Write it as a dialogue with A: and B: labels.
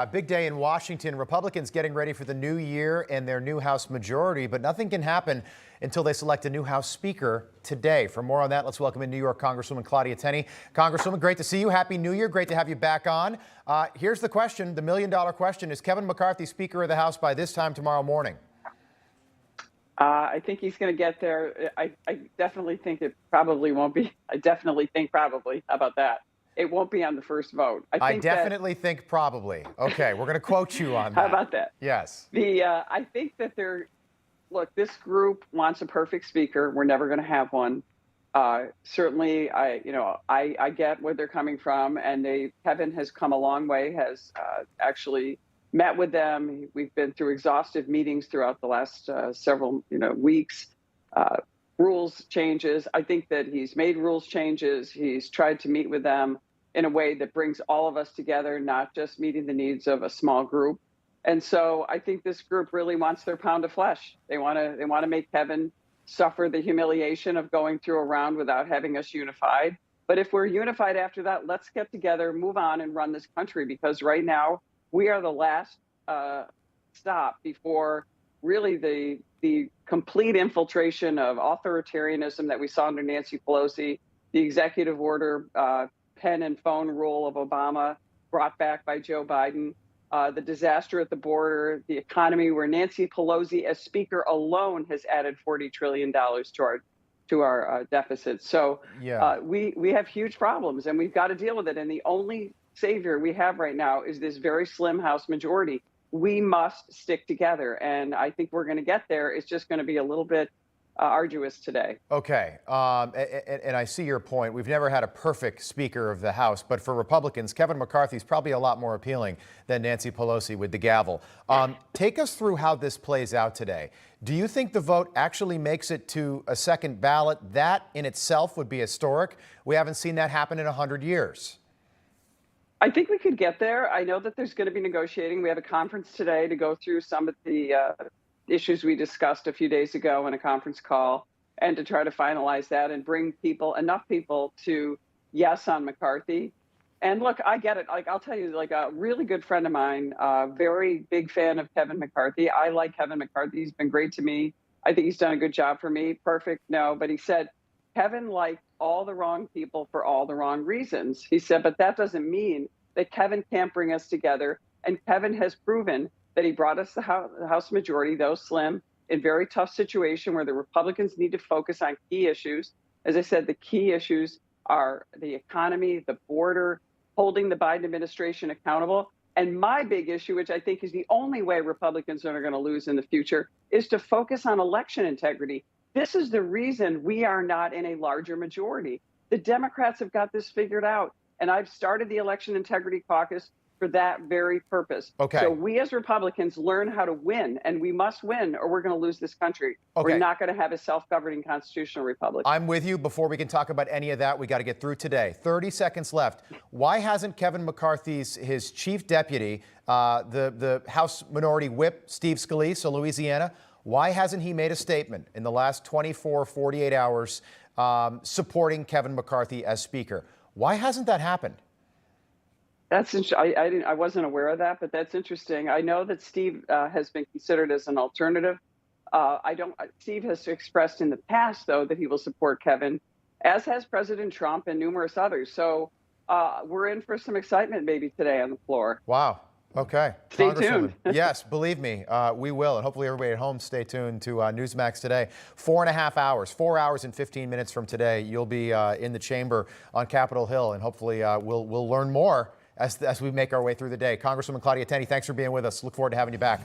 A: A big day in Washington. Republicans getting ready for the new year and their new House majority, but nothing can happen until they select a new House Speaker today. For more on that, let's welcome in New York Congresswoman Claudia Tenney. Congresswoman, great to see you. Happy New Year. Great to have you back on. Here's the question, the million-dollar question. Is Kevin McCarthy Speaker of the House by this time tomorrow morning?
B: I think he's going to get there. I definitely think it probably won't be. I definitely think probably. How about that? It won't be on the first vote.
A: I definitely think probably. Okay, we're going to quote you on that.
B: How about that?
A: Yes.
B: I think that look, this group wants a perfect speaker. We're never going to have one. Certainly, I get where they're coming from, and Kevin has come a long way, has actually met with them. We've been through exhaustive meetings throughout the last several weeks. Rules changes. I think that he's made rules changes. He's tried to meet with them in a way that brings all of us together, not just meeting the needs of a small group. And so I think this group really wants their pound of flesh. They want to make Kevin suffer the humiliation of going through a round without having us unified. But if we're unified after that, let's get together, move on, and run this country, because right now we are the last stop before really the complete infiltration of authoritarianism that we saw under Nancy Pelosi, the executive order, pen and phone rule of Obama brought back by Joe Biden, the disaster at the border, the economy where Nancy Pelosi as speaker alone has added $40 trillion to our deficit. So we have huge problems, and we've got to deal with it. And the only savior we have right now is this very slim House majority. We must stick together, and I think we're going to get there. It's just going to be a little bit arduous today.
A: Okay, and I see your point. We've never had a perfect Speaker of the House, but for Republicans, Kevin McCarthy is probably a lot more appealing than Nancy Pelosi with the gavel. Take us through how this plays out today. Do you think the vote actually makes it to a second ballot? That in itself would be historic. We haven't seen that happen in 100 years.
B: I think we could get there. I know that there's going to be negotiating. We have a conference today to go through some of the issues we discussed a few days ago in a conference call, and to try to finalize that and bring enough people to yes on McCarthy. And look, I get it. Like, I'll tell you, like, a really good friend of mine, very big fan of Kevin McCarthy. I like Kevin McCarthy. He's been great to me. I think he's done a good job for me. Perfect? No. But he said, Kevin liked all the wrong people for all the wrong reasons. He said, but that doesn't mean that Kevin can't bring us together. And Kevin has proven that he brought us the House majority, though slim, in very tough situation where the Republicans need to focus on key issues. As I said, the key issues are the economy, the border, holding the Biden administration accountable. And my big issue, which I think is the only way Republicans are going to lose in the future, is to focus on election integrity. This is the reason we are not in a larger majority. The Democrats have got this figured out, and I've started the Election Integrity Caucus for that very purpose.
A: Okay.
B: So we as Republicans learn how to win, and we must win or we're going to lose this country.
A: Okay.
B: We're not going to have a self-governing constitutional republic.
A: I'm with you. Before we can talk about any of that, we got to get through today. 30 seconds left. Why hasn't Kevin McCarthy's, his chief deputy, the House Minority Whip, Steve Scalise of Louisiana, why hasn't he made a statement in the last 24, 48 hours supporting Kevin McCarthy as Speaker? Why hasn't that happened?
B: That's I wasn't aware of that, but that's interesting. I know that Steve has been considered as an alternative. Steve has expressed in the past, though, that he will support Kevin, as has President Trump and numerous others. So we're in for some excitement maybe today on the floor.
A: Wow. Okay.
B: Stay tuned.
A: Yes, believe me, we will. And hopefully everybody at home stay tuned to Newsmax today. 4.5 hours, 4 hours and 15 minutes from today, you'll be in the chamber on Capitol Hill. And hopefully we'll learn more as we make our way through the day. Congresswoman Claudia Tenney, thanks for being with us. Look forward to having you back.